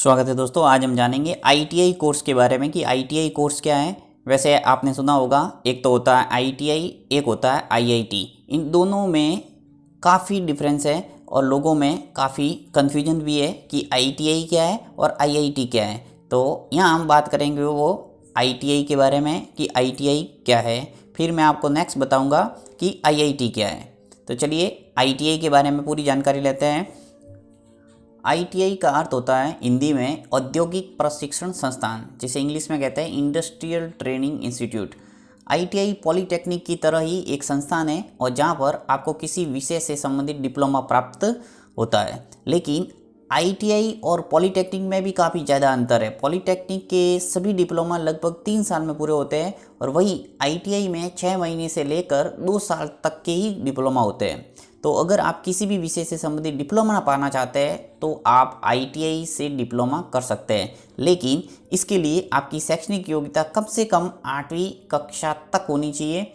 स्वागत है दोस्तों। आज हम जानेंगे आईटीआई कोर्स के बारे में कि आईटीआई कोर्स क्या है। वैसे आपने सुना होगा, एक तो होता है आईटीआई, एक होता है आईआईटी। इन दोनों में काफ़ी डिफरेंस है और लोगों में काफ़ी कन्फ्यूजन भी है कि आईटीआई क्या है और आईआईटी क्या है। तो यहाँ हम बात करेंगे वो आईटीआई के बारे में कि आईटीआई क्या है, फिर मैं आपको नेक्स्ट बताऊँगा कि आईआईटी क्या है। तो चलिए आईटीआई के बारे में पूरी जानकारी लेते हैं। आईटीआई का अर्थ होता है हिंदी में औद्योगिक प्रशिक्षण संस्थान, जिसे इंग्लिश में कहते हैं industrial training institute. ITI polytechnic की तरह ही एक संस्थान है और जहां पर आपको किसी विषय से संबंधित डिप्लोमा प्राप्त होता है। लेकिन आईटीआई और पॉलीटेक्निक में भी काफ़ी ज़्यादा अंतर है। पॉलीटेक्निक के सभी डिप्लोमा लगभग 3 साल में पूरे होते हैं और वही आईटीआई में 6 महीने से लेकर 2 साल तक के ही डिप्लोमा होते हैं। तो अगर आप किसी भी विषय से संबंधित डिप्लोमा पाना चाहते हैं तो आप आईटीआई से डिप्लोमा कर सकते हैं, लेकिन इसके लिए आपकी शैक्षणिक योग्यता कम से कम 8वीं कक्षा तक होनी चाहिए,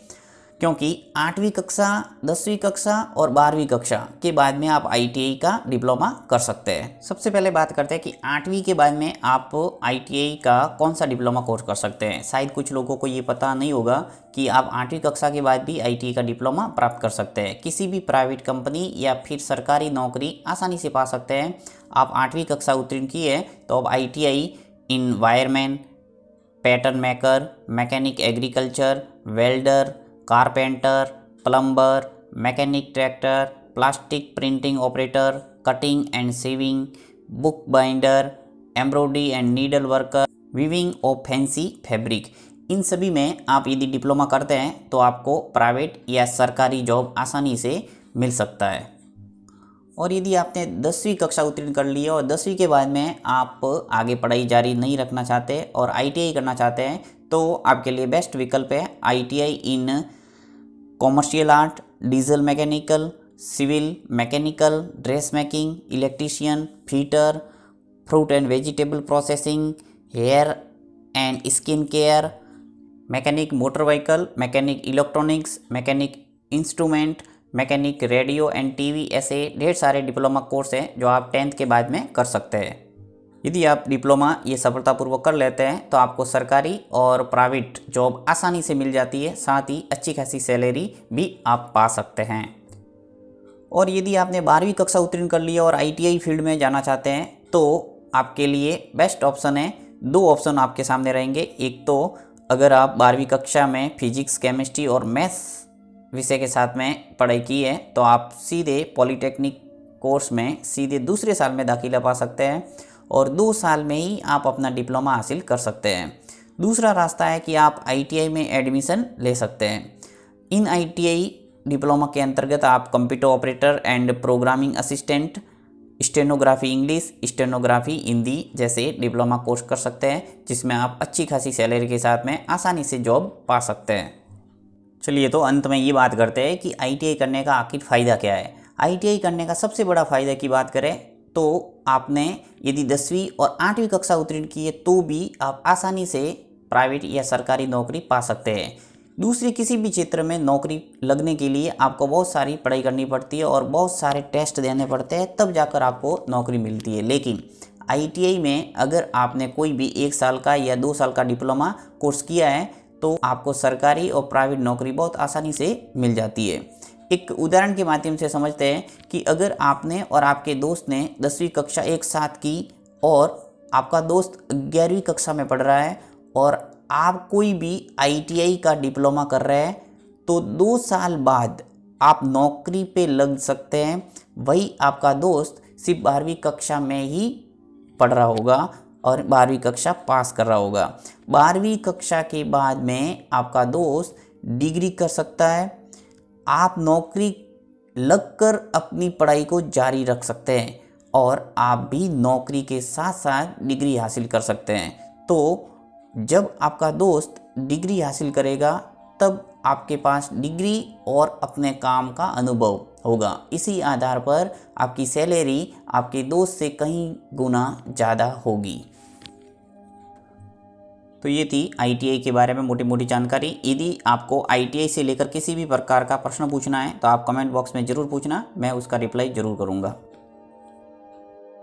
क्योंकि 8वीं कक्षा, 10वीं कक्षा और 12वीं कक्षा के बाद में आप आईटीआई का डिप्लोमा कर सकते हैं। सबसे पहले बात करते हैं कि 8वीं के बाद में आप आईटीआई का कौन सा डिप्लोमा कोर्स कर सकते हैं। शायद कुछ लोगों को ये पता नहीं होगा कि आप 8वीं कक्षा के बाद भी आईटीआई का डिप्लोमा प्राप्त कर सकते हैं। किसी भी प्राइवेट कंपनी या फिर सरकारी नौकरी आसानी से पा सकते हैं। आप 8वीं कक्षा उत्तीर्ण किए तो अब ITI in wireman, pattern maker, mechanic agriculture, welder, carpenter, plumber, mechanic tractor, plastic printing operator, cutting and sewing, book binder, embroidery and needle worker, weaving of fancy fabric, इन सभी में आप यदि डिप्लोमा करते हैं तो आपको प्राइवेट या सरकारी जॉब आसानी से मिल सकता है। और यदि आपने 10वीं कक्षा उत्तीर्ण कर ली है और 10वीं के बाद में आप आगे पढ़ाई जारी नहीं रखना चाहते और आईटीआई करना चाहते हैं तो आपके लिए बेस्ट विकल्प है ITI in commercial art, diesel mechanical, civil mechanical, dress making, electrician, fitter, fruit and vegetable processing, hair and skin care, mechanic motor vehicle, mechanic electronics, mechanic instrument, mechanic radio and TV. ऐसे ढेर सारे diploma course हैं जो आप 10th के बाद में कर सकते हैं। यदि आप डिप्लोमा ये सफलतापूर्वक कर लेते हैं तो आपको सरकारी और प्राइवेट जॉब आसानी से मिल जाती है, साथ ही अच्छी खासी सैलरी भी आप पा सकते हैं। और यदि आपने 12वीं कक्षा उत्तीर्ण कर लिया और आईटीआई फील्ड में जाना चाहते हैं तो आपके लिए बेस्ट ऑप्शन है, 2 ऑप्शन आपके सामने रहेंगे। एक तो अगर आप 12वीं कक्षा में फिजिक्स, केमिस्ट्री और मैथ्स विषय के साथ में पढ़ाई की है तो आप सीधे पॉलीटेक्निक कोर्स में सीधे दूसरे साल में दाखिला पा सकते हैं और 2 साल में ही आप अपना डिप्लोमा हासिल कर सकते हैं। दूसरा रास्ता है कि आप आईटीआई में एडमिशन ले सकते हैं। इन आईटीआई डिप्लोमा के अंतर्गत आप computer operator and programming assistant, stenography English, stenography Hindi जैसे डिप्लोमा कोर्स कर सकते हैं, जिसमें आप अच्छी खासी सैलरी के साथ में आसानी से जॉब पा सकते हैं। चलिए तो अंत में ये बात करते हैं कि आईटीआई करने का आखिर फ़ायदा क्या है। आईटीआई करने का सबसे बड़ा फ़ायदा की बात करें तो आपने यदि 10वीं और 8वीं कक्षा उत्तीर्ण की है तो भी आप आसानी से प्राइवेट या सरकारी नौकरी पा सकते हैं। दूसरी किसी भी क्षेत्र में नौकरी लगने के लिए आपको बहुत सारी पढ़ाई करनी पड़ती है और बहुत सारे टेस्ट देने पड़ते हैं, तब जाकर आपको नौकरी मिलती है। लेकिन आईटीआई में अगर आपने कोई भी 1 साल का या 2 साल का डिप्लोमा कोर्स किया है तो आपको सरकारी और प्राइवेट नौकरी बहुत आसानी से मिल जाती है। एक उदाहरण के माध्यम से समझते हैं कि अगर आपने और आपके दोस्त ने 10वीं कक्षा एक साथ की और आपका दोस्त 11वीं कक्षा में पढ़ रहा है और आप कोई भी आईटीआई का डिप्लोमा कर रहे हैं तो 2 साल बाद आप नौकरी पे लग सकते हैं। वही आपका दोस्त सिर्फ 12वीं कक्षा में ही पढ़ रहा होगा और 12वीं कक्षा पास कर रहा होगा। 12वीं कक्षा के बाद में आपका दोस्त डिग्री कर सकता है। आप नौकरी लगकर अपनी पढ़ाई को जारी रख सकते हैं और आप भी नौकरी के साथ साथ डिग्री हासिल कर सकते हैं। तो जब आपका दोस्त डिग्री हासिल करेगा तब आपके पास डिग्री और अपने काम का अनुभव होगा। इसी आधार पर आपकी सैलरी आपके दोस्त से कहीं गुना ज़्यादा होगी। तो ये थी आईटीआई के बारे में मोटी मोटी जानकारी। यदि आपको आईटीआई से लेकर किसी भी प्रकार का प्रश्न पूछना है तो आप कमेंट बॉक्स में ज़रूर पूछना, मैं उसका रिप्लाई ज़रूर करूँगा।